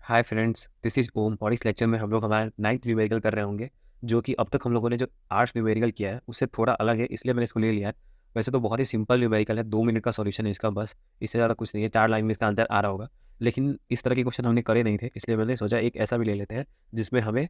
Hi friends, this is ओम और इस lecture में हम लोग हमारा नाइन्थ न्यूमेरिकल कर रहे होंगे, जो कि अब तक हम लोगों ने जो आर्ट्स न्यूमेरिकल किया है उससे थोड़ा अलग है, इसलिए मैंने इसको ले लिया है। वैसे तो बहुत ही सिंपल न्यूमेरिकल है, 2 मिनट का सॉल्यूशन है इसका, बस इससे ज़्यादा कुछ नहीं है। 4 लाइन में इसका आंसर आ रहा होगा, लेकिन इस तरह के क्वेश्चन हमने करे नहीं थे, इसलिए मैंने सोचा एक ऐसा भी ले लेते हैं जिसमें हमें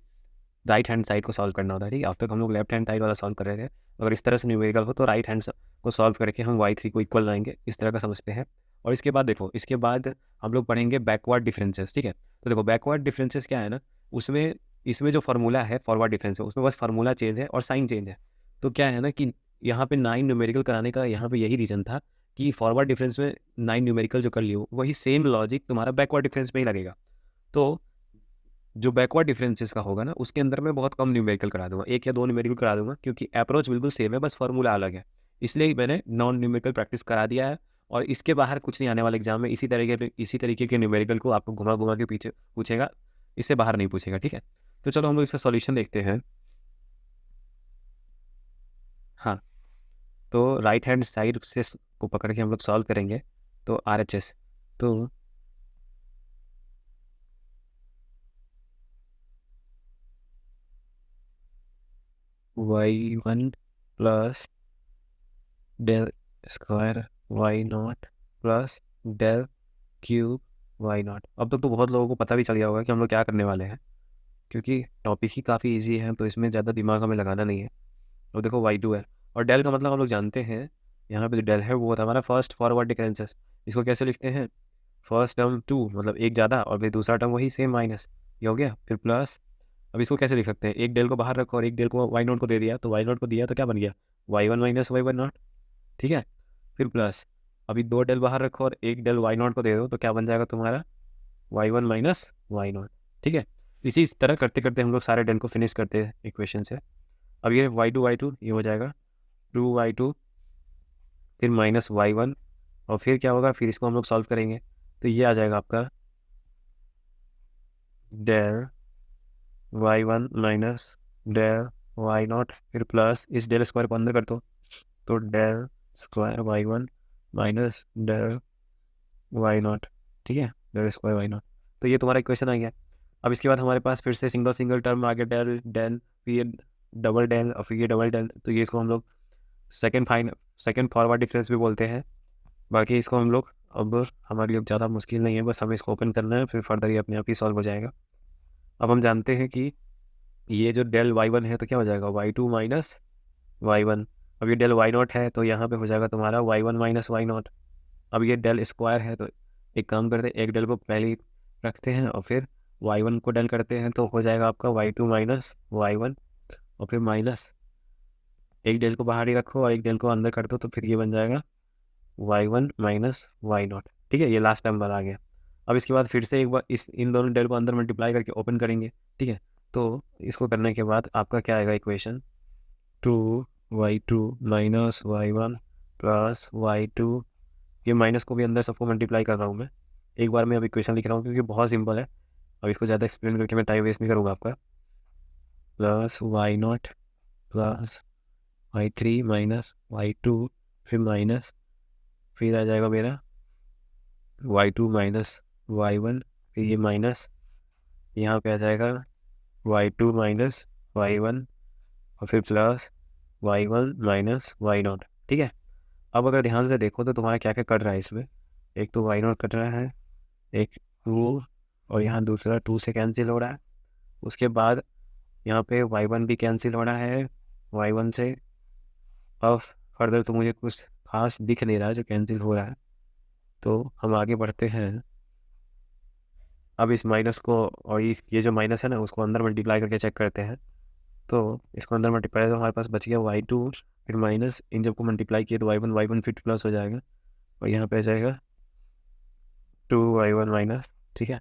राइट हैंड साइड को सॉल्व करना होता है। ठीक है, अब तक हम लोग लेफ्ट हैंड साइड वाला सॉल्व कर रहे थे। अगर इस तरह से न्यूमेरिकल हो तो राइट हैंड को सॉल्व करके हम y3 को इक्वल लाएंगे, इस तरह का समझते हैं। और इसके बाद देखो, इसके बाद हम लोग पढ़ेंगे बैकवर्ड डिफरेंसेस। ठीक है, तो देखो बैकवर्ड डिफरेंसेस क्या है ना, उसमें इसमें जो फार्मूला है फॉरवर्ड डिफरेंस है, उसमें बस फार्मूला चेंज है और साइन चेंज है। तो क्या है ना कि यहाँ पे 9 न्यूमेरिकल कराने का यहाँ पे यही रीज़न था कि फॉरवर्ड डिफरेंस में 9 न्यूमेरिकल जो कर लियो वही सेम लॉजिक तुम्हारा बैकवर्ड डिफरेंस में ही लगेगा। तो जो बैकवर्ड डिफरेंसेस का होगा ना, उसके अंदर मैं बहुत कम न्यूमेरिकल करा दूंगा, 1 या 2 न्यूमेरिकल करा दूंगा, क्योंकि अप्रोच बिल्कुल सेम है, बस फार्मूला अलग है। इसलिए ही मैंने नॉन न्यूमेरिकल प्रैक्टिस करा दिया है। और इसके बाहर कुछ नहीं आने वाले एग्जाम में, इसी तरीके के न्यूमेरिकल को आपको घुमा घुमा के पीछे पूछेगा, इससे बाहर नहीं पूछेगा। ठीक है, तो चलो हम लोग इसका सॉल्यूशन देखते हैं। हाँ, तो राइट हैंड साइड से को पकड़ के हम लोग सॉल्व करेंगे। तो RHS, तो y1 plus del square y0 plus del cube y0। अब तक तो बहुत लोगों को पता भी चल गया होगा कि हम लोग क्या करने वाले हैं, क्योंकि टॉपिक ही काफ़ी इजी है, तो इसमें ज़्यादा दिमाग हमें लगाना नहीं है। तो देखो y2 है, और डेल का मतलब हम लोग जानते हैं, यहाँ पे जो डेल है वो होता है हमारा फर्स्ट फॉरवर्ड डिफरेंसेस। इसको कैसे लिखते हैं, फर्स्ट टर्म 2 मतलब एक ज़्यादा, और फिर दूसरा टर्म वही सेम माइनस, ये हो गया, फिर प्लस। अब इसको कैसे लिख सकते हैं, एक डेल को बाहर रखो और एक डेल को y0 को दे दिया, तो y0 को दिया तो क्या बन गया, y1 माइनस y1 नॉट। ठीक है, फिर प्लस, अभी 2 डेल बाहर रखो और एक डेल y0 को दे दो, तो क्या बन जाएगा तुम्हारा y1 माइनस y0। ठीक है, इसी तरह करते करते हम लोग सारे डेल को फिनिश करते हैं इक्वेशन से। अब ये y2 ये हो जाएगा 2y2, फिर माइनस y1, और फिर क्या होगा, फिर इसको हम लोग सॉल्व करेंगे, तो ये आ जाएगा आपका del y1 minus del y0, फिर प्लस इस डेल स्क्वायर को अंदर कर दो, तो del square y1 minus del y0। ठीक है, डेल स्क्वायर y0, तो ये तुम्हारा इक्वेशन आ गया। अब इसके बाद हमारे पास फिर से सिंगल सिंगल टर्म आ गया, डेल डेल, फिर ये डबल डेल, और फिर ये डबल डेल, तो ये इसको हम लोग सेकेंड फॉरवर्ड डिफरेंस भी बोलते हैं। बाकी इसको हम लोग, अब हमारे लिए ज़्यादा मुश्किल नहीं है, बस हमें इसको ओपन करना है, फिर फर्दर ये अपने आप ही सॉल्व हो जाएगा। अब हम जानते हैं कि ये जो डेल y1 है तो क्या हो जाएगा, y2 माइनस y1। अब ये डेल y0 है तो यहाँ पे हो जाएगा तुम्हारा y1 माइनस y0। अब ये डेल स्क्वायर है, तो एक काम करते हैं, एक डेल को पहले ही रखते हैं और फिर y1 को डेल करते हैं, तो हो जाएगा आपका y2 माइनस y1, और फिर माइनस एक डेल को बाहर ही रखो और एक डेल को अंदर कर दो, तो फिर ये बन जाएगा y1 माइनस y0। ठीक है, ये लास्ट नंबर आ गया। अब इसके बाद फिर से एक बार इन दोनों डेल को अंदर मल्टीप्लाई करके ओपन करेंगे। ठीक है, तो इसको करने के बाद आपका क्या आएगा equation, 2y2 minus y1 plus y2, ये माइनस को भी अंदर सबको मल्टीप्लाई कर रहा हूँ मैं, एक बार मैं अब इक्वेशन लिख रहा हूँ क्योंकि बहुत सिंपल है। अब इसको ज़्यादा एक्सप्लेन करके मैं टाइम वेस्ट नहीं करूँगा आपका, plus y0 plus y3 minus y2, फिर माइनस, फिर आ जाएगा मेरा y2 माइनस y1, फिर ये माइनस, यहाँ पे आ जाएगा y2 माइनस y1, और फिर प्लस y1 माइनस y0। ठीक है, अब अगर ध्यान से देखो तो तुम्हारा क्या क्या कट रहा है इसमें, एक तो y0 कट रहा है, एक 2, और यहाँ दूसरा 2 से कैंसिल हो रहा है। उसके बाद यहाँ पे y1 भी कैंसिल हो रहा है y1 से। अब फर्दर तो मुझे कुछ खास दिख नहीं रहा है जो कैंसिल हो रहा है, तो हम आगे बढ़ते हैं। अब इस माइनस को और ये जो माइनस है ना, उसको अंदर मल्टीप्लाई करके चेक करते हैं। तो इसको अंदर मल्टीप्लाई, तो हमारे पास बच गया y2, फिर माइनस, इन जब को मल्टीप्लाई किए तो y1 फिर प्लस हो जाएगा, और यहाँ पे आ जाएगा 2y1 माइनस। ठीक है,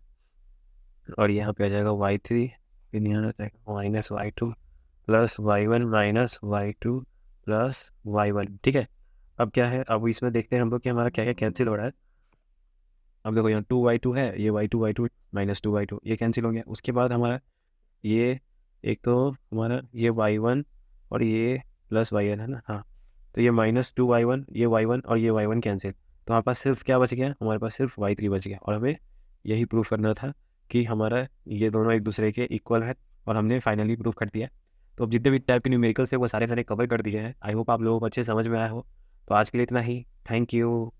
और यहाँ पे आ जाएगा y3, फिर यहाँ आ जाएगा minus y2 plus y1 minus y2 plus y1। ठीक है, अब क्या है, अब इसमें देखते हैं हम लोग कि हमारा क्या क्या कैंसिल हो रहा है। अब देखो यहाँ 2y2 है, ये y2 माइनस 2y2 ये कैंसिल हो गया। उसके बाद हमारा ये, एक तो हमारा ये y1 और ये प्लस y1 है ना, हाँ, तो ये माइनस 2y1, ये y1 और ये y1 कैंसिल, तो हमारे पास सिर्फ क्या बच गया, हमारे पास सिर्फ y3 बच गया, और हमें यही प्रूफ करना था कि हमारा ये दोनों एक दूसरे के इक्वल है और हमने फाइनली प्रूव कर दिया। तो अब जितने भी टाइप के न्यूमेरिकल्स है वो सारे मैंने कवर कर दिए हैं। आई होप आप लोगों को अच्छे समझ में आया हो। तो आज के लिए इतना ही। Thank you.